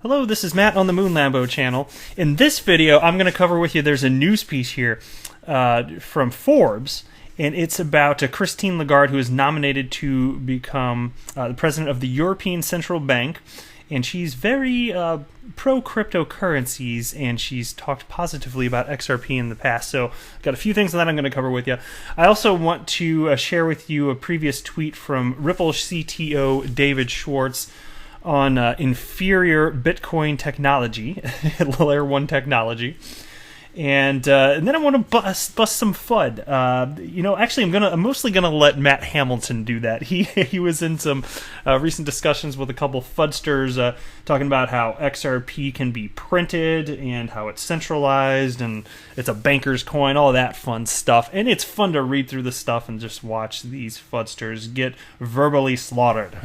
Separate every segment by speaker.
Speaker 1: Hello, this is Matt on the Moon Lambo channel. In this video, I'm going to cover with you, there's a news piece here from Forbes, and it's about Christine Lagarde, who is nominated to become the president of the European Central Bank, and she's very pro-cryptocurrencies, and she's talked positively about XRP in the past, so I've got a few things that I'm going to cover with you. I also want to share with you a previous tweet from Ripple CTO David Schwartz on inferior Bitcoin technology, Layer 1 technology, and then I want to bust some FUD. Actually, I'm mostly gonna let Matt Hamilton do that. He was in some recent discussions with a couple FUDsters talking about how XRP can be printed and how it's centralized and it's a banker's coin, all that fun stuff. And it's fun to read through the stuff and just watch these FUDsters get verbally slaughtered.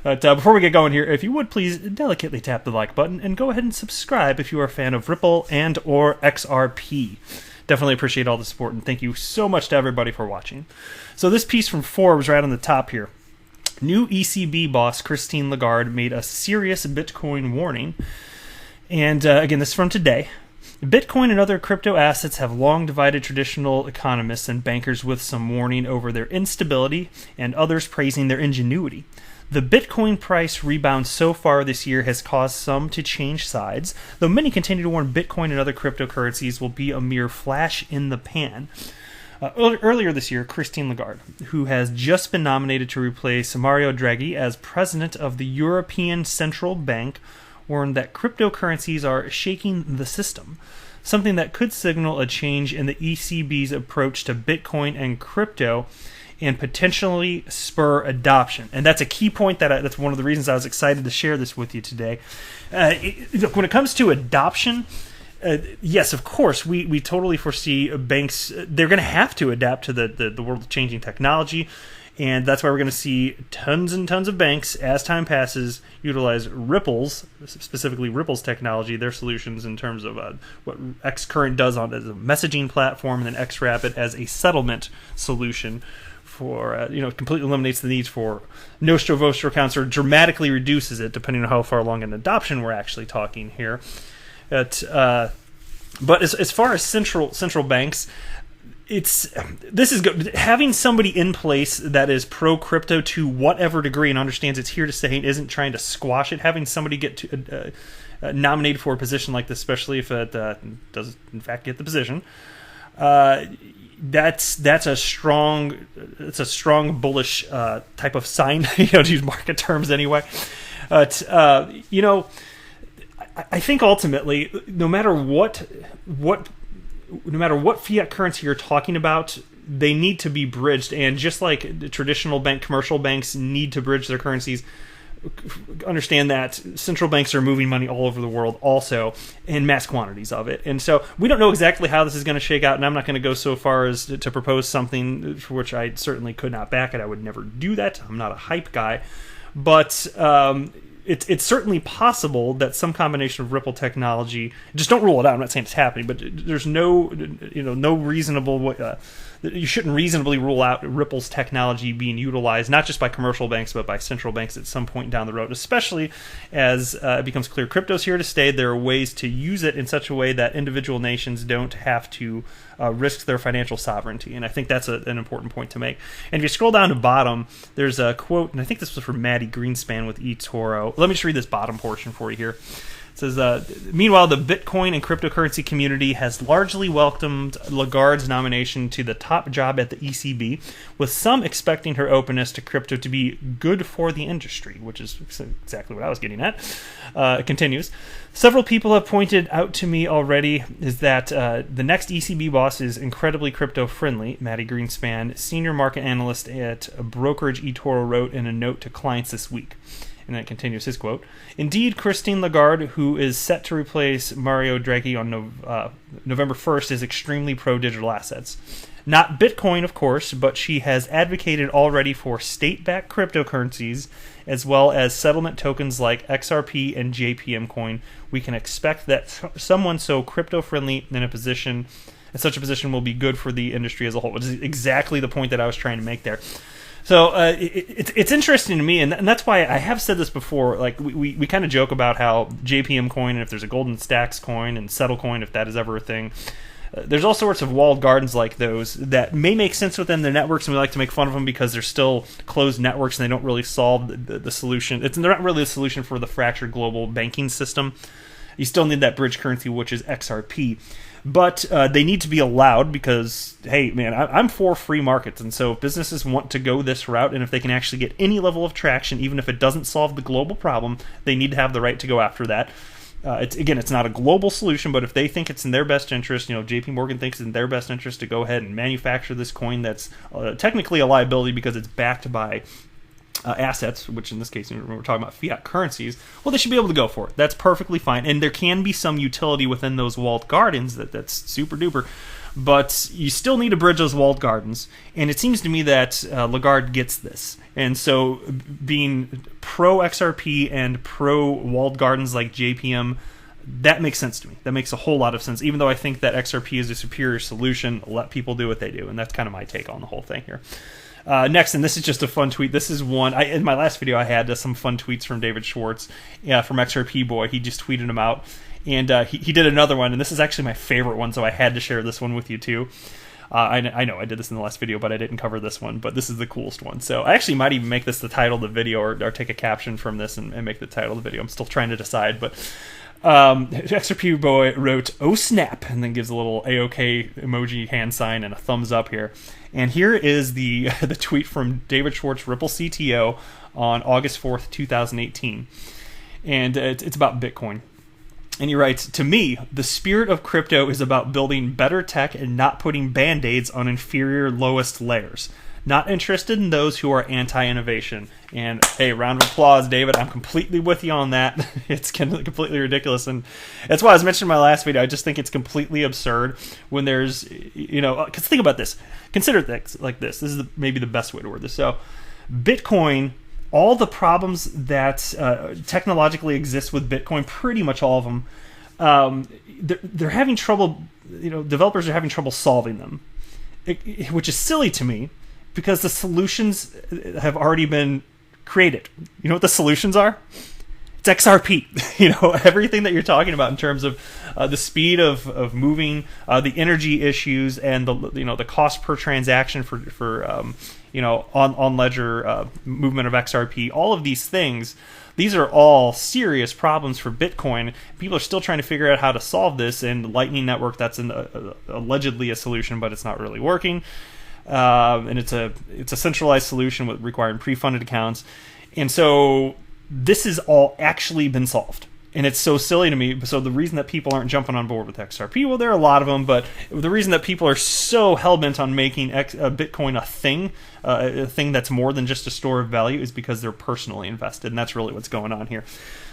Speaker 1: But before we get going here, if you would please delicately tap the like button and go ahead and subscribe if you are a fan of Ripple and or XRP. Definitely appreciate all the support, and thank you so much to everybody for watching. So this piece from Forbes right on the top here. New ECB boss Christine Lagarde made a serious Bitcoin warning. And again, this is from today. Bitcoin and other crypto assets have long divided traditional economists and bankers, with some warning over their instability and others praising their ingenuity. The Bitcoin price rebound so far this year has caused some to change sides, though many continue to warn Bitcoin and other cryptocurrencies will be a mere flash in the pan. Earlier this year, Christine Lagarde, who has just been nominated to replace Mario Draghi as president of the European Central Bank, warned that cryptocurrencies are shaking the system, something that could signal a change in the ECB's approach to Bitcoin and crypto and potentially spur adoption. And that's a key point that's one of the reasons I was excited to share this with you today. When it comes to adoption, yes, of course, we totally foresee banks, they're going to have to adapt to the world-changing technology, and that's why we're going to see tons and tons of banks, as time passes, utilize specifically Ripple's technology, their solutions in terms of what Xcurrent does on as a messaging platform, and then XRapid as a settlement solution for, completely eliminates the needs for Nostro Vostro accounts, or dramatically reduces it, depending on how far along in adoption we're actually talking here. But as far as central banks, this is good. Having somebody in place that is pro crypto to whatever degree and understands it's here to stay and isn't trying to squash it. Having somebody get nominated for a position like this, especially if it does in fact get the position, that's a strong bullish type of sign, to use market terms anyway. I think ultimately, no matter what fiat currency you're talking about, they need to be bridged. And just like traditional commercial banks need to bridge their currencies, understand that central banks are moving money all over the world also in mass quantities of it. And so we don't know exactly how this is going to shake out, and I'm not going to go so far as to propose something for which I certainly could not back it. I would never do that. I'm not a hype guy. But it's certainly possible that some combination of Ripple technology, just don't rule it out, I'm not saying it's happening, but there's no reasonable you shouldn't reasonably rule out Ripple's technology being utilized not just by commercial banks but by central banks at some point down the road, especially as it becomes clear crypto's here to stay. There are ways to use it in such a way that individual nations don't have to risk their financial sovereignty, and I think that's an important point to make. And if you scroll down to bottom, there's a quote, and I think this was from Maddie Greenspan with eToro. Let me just read this bottom portion for you here. It says, meanwhile, the Bitcoin and cryptocurrency community has largely welcomed Lagarde's nomination to the top job at the ECB, with some expecting her openness to crypto to be good for the industry, which is exactly what I was getting at. It continues. Several people have pointed out to me already is that the next ECB boss is incredibly crypto-friendly, Maddie Greenspan, senior market analyst at a brokerage eToro, wrote in a note to clients this week. And then it continues his quote. Indeed, Christine Lagarde, who is set to replace Mario Draghi on November 1st, is extremely pro-digital assets. Not Bitcoin, of course, but she has advocated already for state-backed cryptocurrencies, as well as settlement tokens like XRP and JPM coin. We can expect that someone so crypto-friendly in such a position will be good for the industry as a whole, which is exactly the point that I was trying to make there. So it's interesting to me, and that's why I have said this before. Like we kind of joke about how JPM coin, and if there's a Golden Stacks coin and Settle coin, if that is ever a thing, there's all sorts of walled gardens like those that may make sense within their networks, and we like to make fun of them because they're still closed networks and they don't really solve the solution. They're not really a solution for the fractured global banking system. You still need that bridge currency, which is XRP. But they need to be allowed because, hey, man, I'm for free markets. And so if businesses want to go this route, and if they can actually get any level of traction, even if it doesn't solve the global problem, they need to have the right to go after that. It's not a global solution, but if they think it's in their best interest, JP Morgan thinks it's in their best interest to go ahead and manufacture this coin that's technically a liability because it's backed by assets, which in this case we're talking about fiat currencies, well, they should be able to go for it. That's perfectly fine, and there can be some utility within those walled gardens that's super duper, but you still need to bridge those walled gardens, and it seems to me that Lagarde gets this, and so being pro-XRP and pro-walled gardens like JPM, that makes sense to me. That makes a whole lot of sense, even though I think that XRP is a superior solution. Let people do what they do, and that's kind of my take on the whole thing here. Next, and this is just a fun tweet. This is one, in my last video I had some fun tweets from David Schwartz, from XRP Boy. He just tweeted them out, and he did another one, and this is actually my favorite one, so I had to share this one with you too. I know I did this in the last video, but I didn't cover this one, but this is the coolest one. So I actually might even make this the title of the video, or take a caption from this and make the title of the video. I'm still trying to decide, but XRP Boy wrote, "Oh snap," and then gives a little AOK emoji hand sign and a thumbs up here. And here is the tweet from David Schwartz, Ripple CTO, on August 4th, 2018. And it's about Bitcoin. And he writes, "To me, the spirit of crypto is about building better tech and not putting band-aids on inferior lowest layers. Not interested in those who are anti-innovation." And hey, round of applause, David. I'm completely with you on that. It's completely ridiculous. And that's why I was mentioning in my last video. I just think it's completely absurd when there's, because think about this. Consider things like this. This is maybe the best way to word this. So Bitcoin, all the problems that technologically exist with Bitcoin, pretty much all of them, they're having trouble, developers are having trouble solving them, which is silly to me, because the solutions have already been created. You know what the solutions are? It's XRP. Everything that you're talking about in terms of the speed of moving, the energy issues, and the cost per transaction for on ledger movement of XRP. All of these things, these are all serious problems for Bitcoin. People are still trying to figure out how to solve this. And Lightning Network, that's allegedly a solution, but it's not really working. And it's a centralized solution with requiring pre-funded accounts, and so this has all actually been solved, and it's so silly to me. So the reason that people aren't jumping on board with XRP, well, there are a lot of them, but the reason that people are so hell-bent on making Bitcoin a thing that's more than just a store of value, is because they're personally invested, and that's really what's going on here.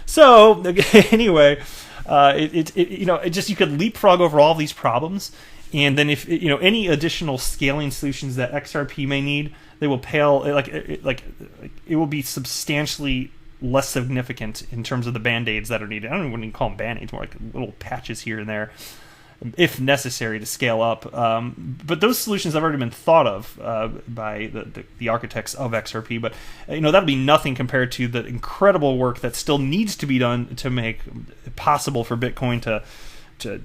Speaker 1: So anyway, it just, you could leapfrog over all of these problems. And then if any additional scaling solutions that XRP may need, they will pale, like it will be substantially less significant in terms of the band-aids that are needed. I don't even call them band-aids, more like little patches here and there, if necessary, to scale up. But those solutions have already been thought of by the architects of XRP. But that'll be nothing compared to the incredible work that still needs to be done to make it possible for Bitcoin to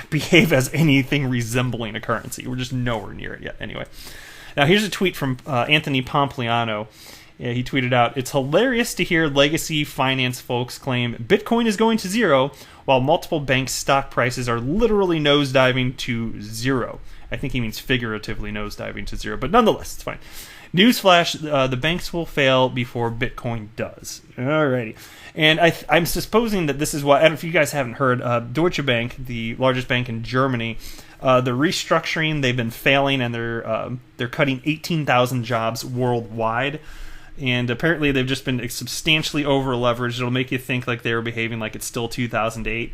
Speaker 1: behave as anything resembling a currency. We're just nowhere near it yet. Anyway, now here's a tweet from Anthony Pompliano. He tweeted out, "It's hilarious to hear legacy finance folks claim Bitcoin is going to zero while multiple banks' stock prices are literally nosediving to zero." I think he means figuratively nosediving to zero, but nonetheless, it's fine. "Newsflash, the banks will fail before Bitcoin does." Alrighty. And I'm supposing that this is why, I don't know if you guys haven't heard, Deutsche Bank, the largest bank in Germany, the restructuring, they've been failing, and they're cutting 18,000 jobs worldwide. And apparently they've just been substantially over-leveraged. It'll make you think like they were behaving like it's still 2008.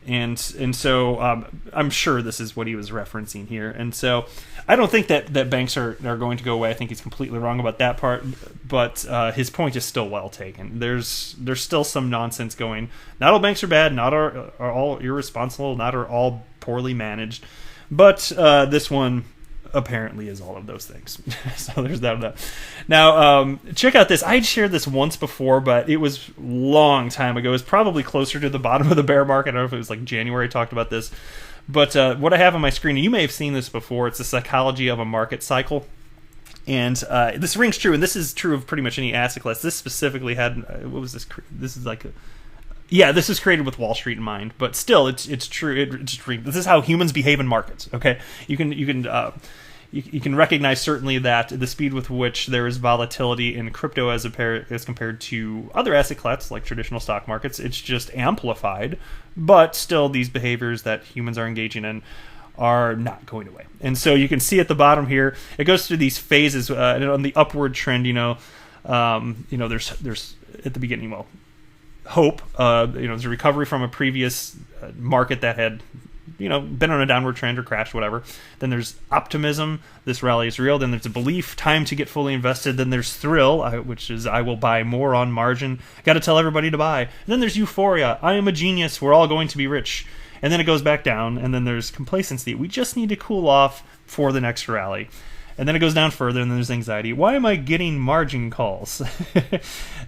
Speaker 1: And so I'm sure this is what he was referencing here. And so I don't think that banks are going to go away. I think he's completely wrong about that part. But his point is still well taken. There's still some nonsense going. Not all banks are bad. Not are all irresponsible. Not are all poorly managed. But this one apparently is all of those things. So there's that. Now, check out this. I'd shared this once before, but it was a long time ago. It was probably closer to the bottom of the bear market. I don't know if it was like January I talked about this. But what I have on my screen, and you may have seen this before, it's the psychology of a market cycle. And this rings true, and this is true of pretty much any asset class. This specifically had, what was this? This is like this is created with Wall Street in mind, but still, it's true. This is how humans behave in markets. Okay, you can recognize certainly that the speed with which there is volatility in crypto as compared to other asset classes like traditional stock markets, it's just amplified. But still, these behaviors that humans are engaging in are not going away. And so you can see at the bottom here, it goes through these phases on the upward trend. There's at the beginning, hope. There's a recovery from a previous market that had been on a downward trend or crashed, whatever. Then there's optimism. This rally is real. Then there's a belief, time to get fully invested. Then there's thrill, which is I will buy more on margin. Got to tell everybody to buy. And then there's euphoria. I am a genius. We're all going to be rich. And then it goes back down. And then there's complacency. We just need to cool off for the next rally. And then it goes down further, and then there's anxiety. Why am I getting margin calls?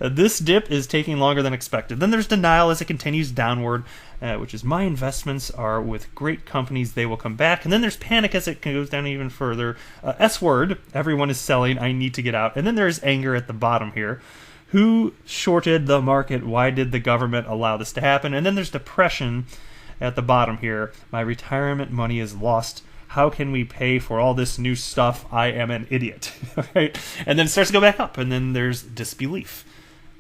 Speaker 1: This dip is taking longer than expected. Then there's denial as it continues downward, which is my investments are with great companies. They will come back. And then there's panic as it goes down even further. S word, everyone is selling. I need to get out. And then there's anger at the bottom here. Who shorted the market? Why did the government allow this to happen? And then there's depression at the bottom here. My retirement money is lost. How can we pay for all this new stuff? I am an idiot. Right? And then it starts to go back up, and then there's disbelief.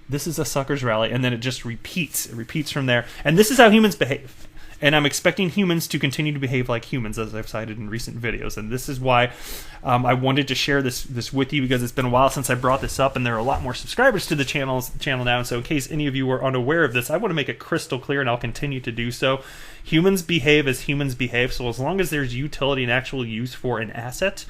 Speaker 1: This is a sucker's rally, and then it just repeats. It repeats from there. And this is how humans behave. And I'm expecting humans to continue to behave like humans, as I've cited in recent videos. And this is why I wanted to share this with you, because it's been a while since I brought this up, and there are a lot more subscribers to the channel now. And so in case any of you are unaware of this, I want to make it crystal clear, and I'll continue to do so. Humans behave as humans behave. So as long as there's utility and actual use for an asset,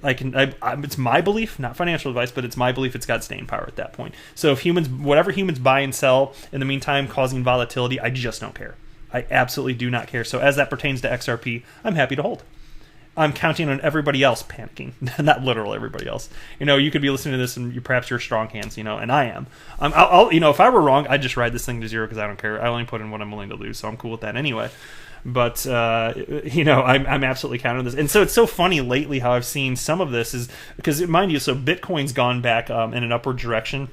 Speaker 1: it's my belief, not financial advice, but it's my belief it's got staying power at that point. So if whatever humans buy and sell in the meantime causing volatility, I just don't care. I absolutely do not care. So as that pertains to XRP, I'm happy to hold. I'm counting on everybody else panicking, not literal everybody else. You could be listening to this and perhaps you're strong hands, and I am. I'll if I were wrong, I'd just ride this thing to zero because I don't care. I only put in what I'm willing to lose, so I'm cool with that anyway. But I'm absolutely counting on this. And so it's so funny lately how I've seen some of this is because, mind you, so Bitcoin's gone back in an upward direction.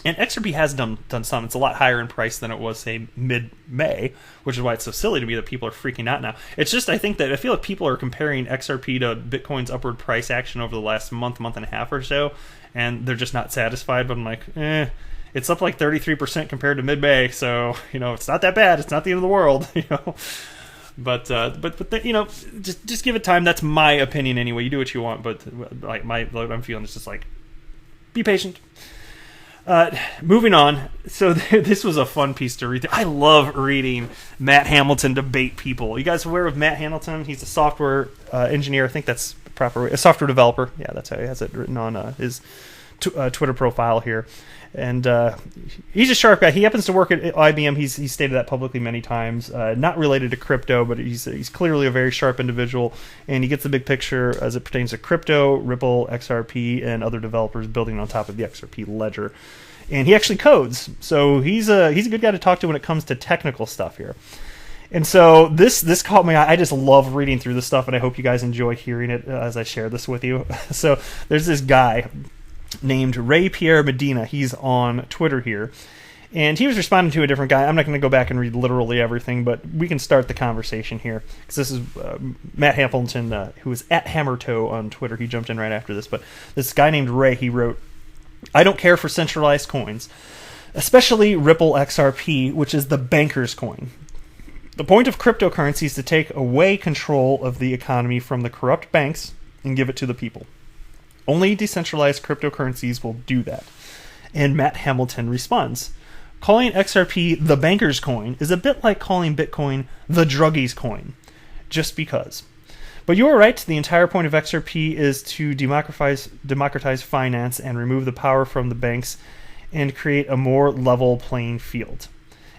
Speaker 1: And XRP has done some. It's a lot higher in price than it was, say, mid-May, which is why it's so silly to me that people are freaking out now. It's just, I feel like people are comparing XRP to Bitcoin's upward price action over the last month and a half or so, and they're just not satisfied. But I'm like, it's up like 33% compared to mid-May, so, it's not that bad. It's not the end of the world, But just give it time. That's my opinion anyway. You do what you want, but like what I'm feeling is just like, be patient. Moving on. So this was a fun piece to read. I love reading Matt Hamilton debate people. You guys aware of Matt Hamilton? He's a software engineer. I think that's proper. A software developer. Yeah, that's how he has it written on his Twitter profile here. And he's a sharp guy. He happens to work at IBM. He's stated that publicly many times. Not related to crypto, but he's clearly a very sharp individual, and he gets the big picture as it pertains to crypto, Ripple, XRP, and other developers building on top of the XRP ledger. And he actually codes, so he's a good guy to talk to when it comes to technical stuff here. And so this caught my eye. I just love reading through this stuff, and I hope you guys enjoy hearing it as I share this with you. So there's this guy named Ray Pierre Medina. He's on Twitter here, and he was responding to a different guy. I'm not going to go back and read literally everything, but we can start the conversation here, because this is Matt Hamilton, who is at Hammertoe on Twitter. He jumped in right after this, but this guy named Ray, he wrote, I don't care for centralized coins, especially Ripple XRP, which is the banker's coin. The point of cryptocurrency is to take away control of the economy from the corrupt banks and give it to the people. Only decentralized cryptocurrencies will do that. And Matt Hamilton responds, calling XRP the banker's coin is a bit like calling Bitcoin the druggie's coin, just because. But you are right, the entire point of XRP is to democratize finance and remove the power from the banks and create a more level playing field.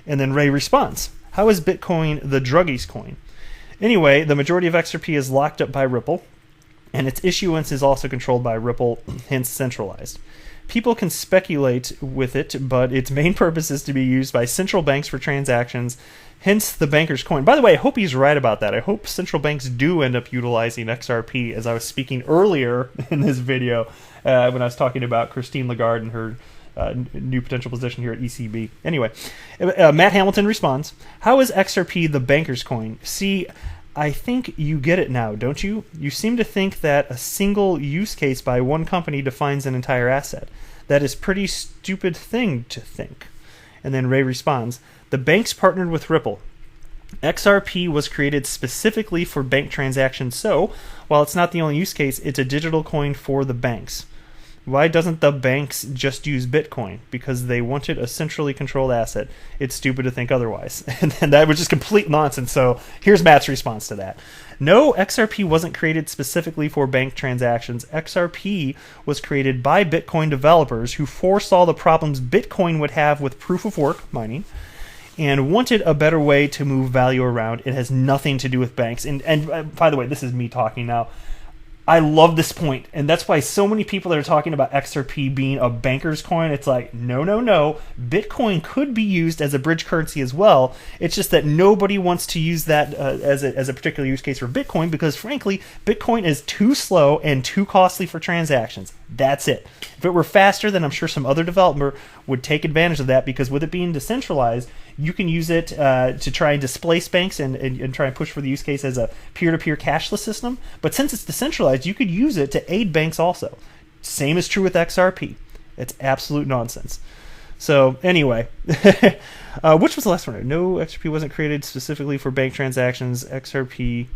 Speaker 1: And then Ray responds, how is Bitcoin the druggie's coin? Anyway, the majority of XRP is locked up by Ripple, and its issuance is also controlled by Ripple, hence centralized. People can speculate with it, but its main purpose is to be used by central banks for transactions, hence the banker's coin. By the way, I hope he's right about that. I hope central banks do end up utilizing XRP, as I was speaking earlier in this video when I was talking about Christine Lagarde and her new potential position here at ECB. Anyway, Matt Hamilton responds, how is XRP the banker's coin? See, I think you get it now, don't you? You seem to think that a single use case by one company defines an entire asset. That is pretty stupid thing to think. And then Ray responds, the banks partnered with Ripple. XRP was created specifically for bank transactions, so while it's not the only use case, it's a digital coin for the banks. Why doesn't the banks just use Bitcoin? Because they wanted a centrally controlled asset. It's stupid to think otherwise. And that was just complete nonsense. So here's Matt's response to that. No, XRP wasn't created specifically for bank transactions. XRP was created by Bitcoin developers who foresaw the problems Bitcoin would have with proof of work mining and wanted a better way to move value around. It has nothing to do with banks. And by the way, this is me talking now. I love this point, and that's why so many people that are talking about XRP being a banker's coin, it's like, no. Bitcoin could be used as a bridge currency as well. It's just that nobody wants to use that as a particular use case for Bitcoin because, frankly, Bitcoin is too slow and too costly for transactions. That's it. If it were faster, then I'm sure some other developer would take advantage of that because with it being decentralized, you can use it to try and displace banks and try and push for the use case as a peer-to-peer cashless system. But since it's decentralized, you could use it to aid banks also. Same is true with XRP. It's absolute nonsense. So anyway, which was the last one? No, XRP wasn't created specifically for bank transactions. XRP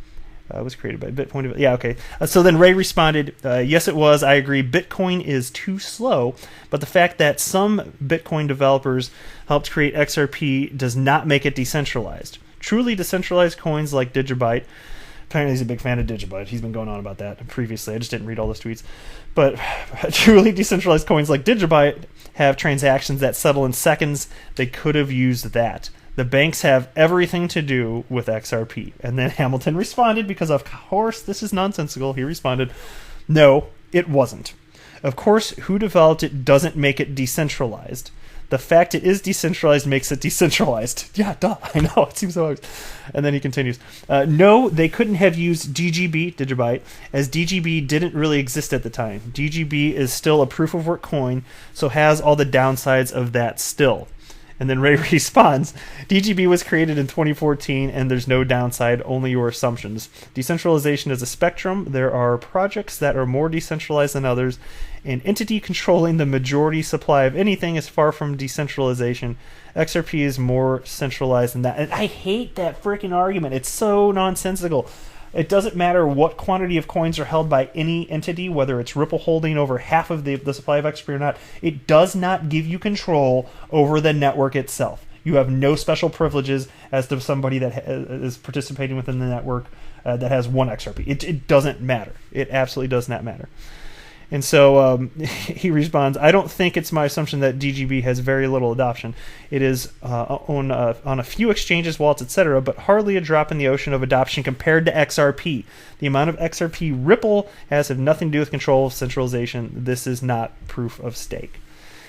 Speaker 1: was created by Bitcoin. Yeah, okay. So then Ray responded, yes, it was. I agree. Bitcoin is too slow, but the fact that some Bitcoin developers helped create XRP does not make it decentralized. Truly decentralized coins like Digibyte. Apparently he's a big fan of Digibyte. He's been going on about that previously. I just didn't read all those tweets. But truly decentralized coins like Digibyte have transactions that settle in seconds. They could have used that. The banks have everything to do with XRP. And then Hamilton responded, because of course this is nonsensical. He responded, no, it wasn't. Of course, who developed it doesn't make it decentralized. The fact it is decentralized makes it decentralized. Yeah, duh, I know, it seems so obvious. And then he continues, no, they couldn't have used Digibyte, as DGB didn't really exist at the time. DGB is still a proof-of-work coin, so has all the downsides of that still. And then Ray responds, DGB was created in 2014 and there's no downside, only your assumptions. Decentralization is a spectrum. There are projects that are more decentralized than others. An entity controlling the majority supply of anything is far from decentralization. XRP is more centralized than that. And I hate that freaking argument. It's so nonsensical. It doesn't matter what quantity of coins are held by any entity, whether it's Ripple holding over half of the supply of XRP or not. It does not give you control over the network itself. You have no special privileges as to somebody that is participating within the network that has one XRP. It doesn't matter. It absolutely does not matter. And so he responds, I don't think it's my assumption that DGB has very little adoption. It is on a few exchanges, wallets, etc., but hardly a drop in the ocean of adoption compared to XRP. The amount of XRP Ripple has nothing to do with control of centralization. This is not proof of stake.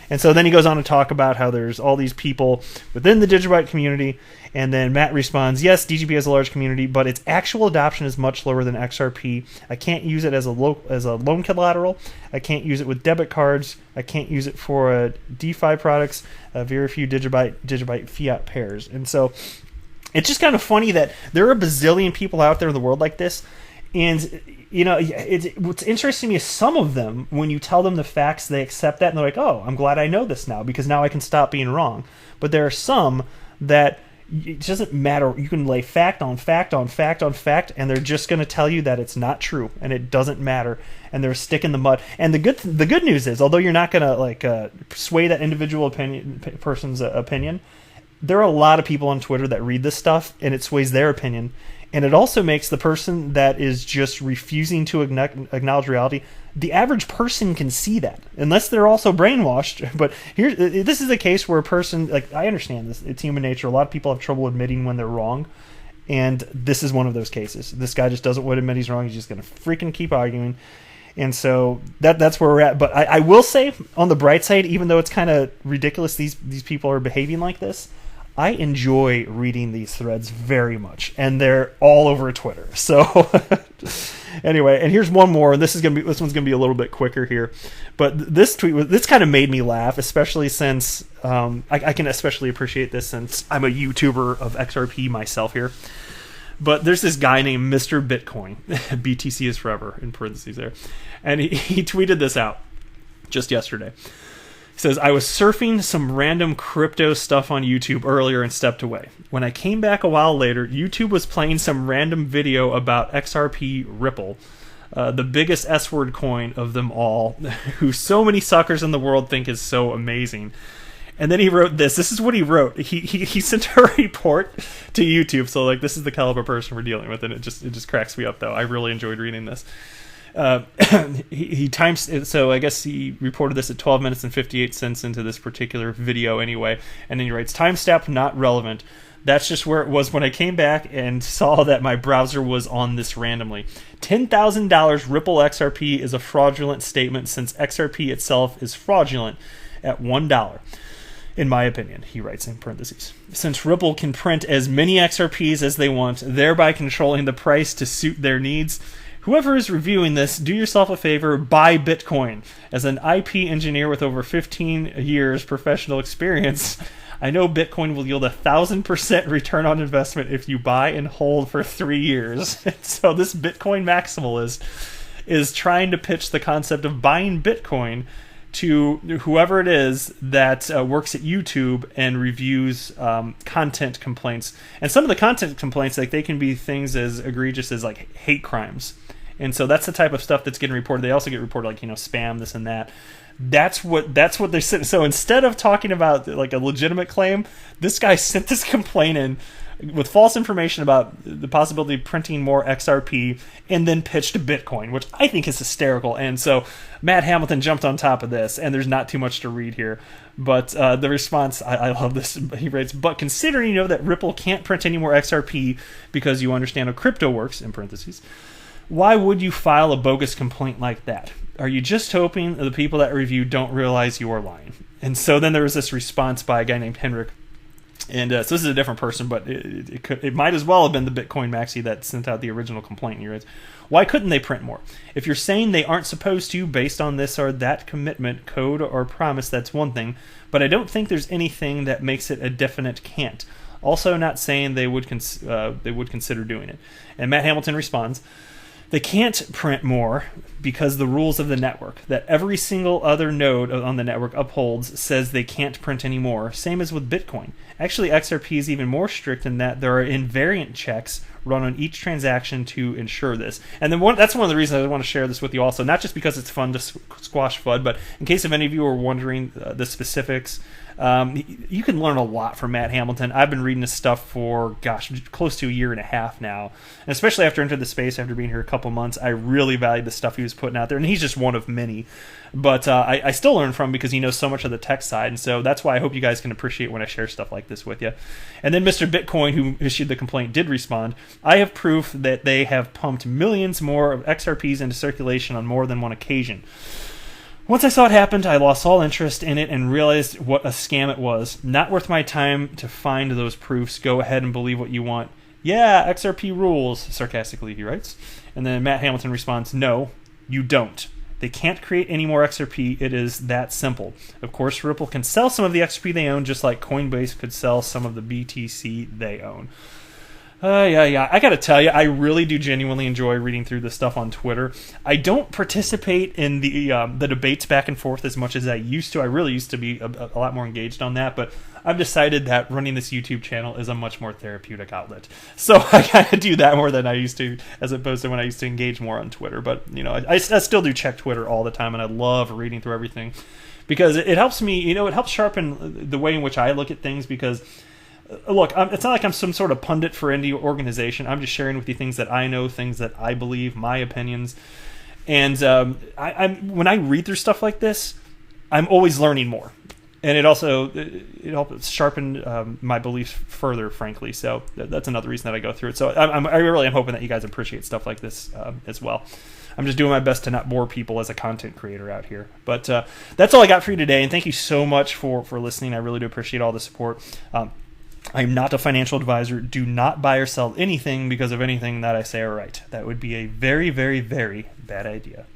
Speaker 1: And so then he goes on to talk about how there's all these people within the Digibyte community, and then Matt responds, yes, DGB has a large community, but its actual adoption is much lower than XRP. I can't use it as a loan collateral. I can't use it with debit cards. I can't use it for DeFi products. Very few Digibyte fiat pairs. And so it's just kind of funny that there are a bazillion people out there in the world like this, and you know, what's interesting to me is some of them, when you tell them the facts, they accept that and they're like, oh, I'm glad I know this now because now I can stop being wrong. But there are some that it doesn't matter. You can lay fact on fact on fact on fact, and they're just going to tell you that it's not true and it doesn't matter, and they're a stick in the mud. And the good news is, although you're not going to sway that individual person's opinion, there are a lot of people on Twitter that read this stuff and it sways their opinion. And it also makes the person that is just refusing to acknowledge reality, the average person can see that, unless they're also brainwashed. But this is a case where a person, like, I understand this, it's human nature. A lot of people have trouble admitting when they're wrong. And this is one of those cases. This guy just doesn't want to admit he's wrong. He's just going to freaking keep arguing. And so that's where we're at. But I will say, on the bright side, even though it's kind of ridiculous these people are behaving like this, I enjoy reading these threads very much, and they're all over Twitter. So anyway, and here's one more, and this one's gonna be a little bit quicker here. But this kind of made me laugh, especially since I can especially appreciate this since I'm a YouTuber of XRP myself here. But there's this guy named Mr. Bitcoin, BTC is forever in parentheses there, and he tweeted this out just yesterday. He says, I was surfing some random crypto stuff on YouTube earlier and stepped away. When I came back a while later, YouTube was playing some random video about XRP Ripple, the biggest S-word coin of them all, who so many suckers in the world think is so amazing. And then he wrote this. This is what he wrote. He sent a report to YouTube. So like, this is the caliber person we're dealing with, and it just cracks me up though. I really enjoyed reading this. He times, so I guess he reported this at 12 minutes and 58 cents into this particular video anyway, and then he writes, timestamp not relevant. That's just where it was when I came back and saw that my browser was on this randomly. $10,000 Ripple XRP is a fraudulent statement since XRP itself is fraudulent at $1. In my opinion, he writes in parentheses. Since Ripple can print as many XRPs as they want, thereby controlling the price to suit their needs, whoever is reviewing this, do yourself a favor, buy Bitcoin. As an IP engineer with over 15 years professional experience, I know Bitcoin will yield 1,000% return on investment if you buy and hold for 3 years. So this Bitcoin maximalist is trying to pitch the concept of buying Bitcoin to whoever it is that works at YouTube and reviews content complaints. And some of the content complaints, like, they can be things as egregious as like hate crimes. And so that's the type of stuff that's getting reported. They also get reported like, spam, this and that. That's what they're sitting. So instead of talking about like a legitimate claim, this guy sent this complaint in with false information about the possibility of printing more XRP, and then pitched Bitcoin, which I think is hysterical. And so Matt Hamilton jumped on top of this, and there's not too much to read here. But the response, I love this. He writes, but considering that Ripple can't print any more XRP because you understand how crypto works, in parentheses, why would you file a bogus complaint like that? Are you just hoping the people that review don't realize you are lying? And so then there was this response by a guy named Henrik. And so this is a different person, but it might as well have been the Bitcoin maxi that sent out the original complaint. He writes, why couldn't they print more? If you're saying they aren't supposed to based on this or that commitment, code, or promise, that's one thing. But I don't think there's anything that makes it a definite can't. Also not saying they would consider doing it. And Matt Hamilton responds, they can't print more because the rules of the network that every single other node on the network upholds says they can't print any more, same as with Bitcoin. Actually, XRP is even more strict in that there are invariant checks run on each transaction to ensure this. And then that's one of the reasons I want to share this with you also, not just because it's fun to squash FUD, but in case if any of you are wondering the specifics, you can learn a lot from Matt Hamilton. I've been reading this stuff for, close to a year and a half now. And especially after entering the space, after being here a couple months, I really valued the stuff he was putting out there. And he's just one of many. But I still learn from him because he knows so much of the tech side. And so that's why I hope you guys can appreciate when I share stuff like this with you. And then Mr. Bitcoin, who issued the complaint, did respond. I have proof that they have pumped millions more of XRPs into circulation on more than one occasion. Once I saw it happened, I lost all interest in it and realized what a scam it was. Not worth my time to find those proofs. Go ahead and believe what you want. Yeah, XRP rules, sarcastically he writes. And then Matt Hamilton responds, no, you don't. They can't create any more XRP. It is that simple. Of course, Ripple can sell some of the XRP they own, just like Coinbase could sell some of the BTC they own. Yeah. I gotta tell you, I really do genuinely enjoy reading through this stuff on Twitter. I don't participate in the debates back and forth as much as I used to. I really used to be a lot more engaged on that, but I've decided that running this YouTube channel is a much more therapeutic outlet. So I kind of do that more than I used to, as opposed to when I used to engage more on Twitter. But I still do check Twitter all the time, and I love reading through everything because it helps me. It helps sharpen the way in which I look at things because. Look, it's not like I'm some sort of pundit for any organization. I'm just sharing with you things that I know, things that I believe, my opinions. And when I read through stuff like this, I'm always learning more. And it helped sharpen my beliefs further, frankly. So that's another reason that I go through it. So I really am hoping that you guys appreciate stuff like this as well. I'm just doing my best to not bore people as a content creator out here. But that's all I got for you today. And thank you so much for listening. I really do appreciate all the support. I'm not a financial advisor. Do not buy or sell anything because of anything that I say or write. That would be a very, very, very bad idea.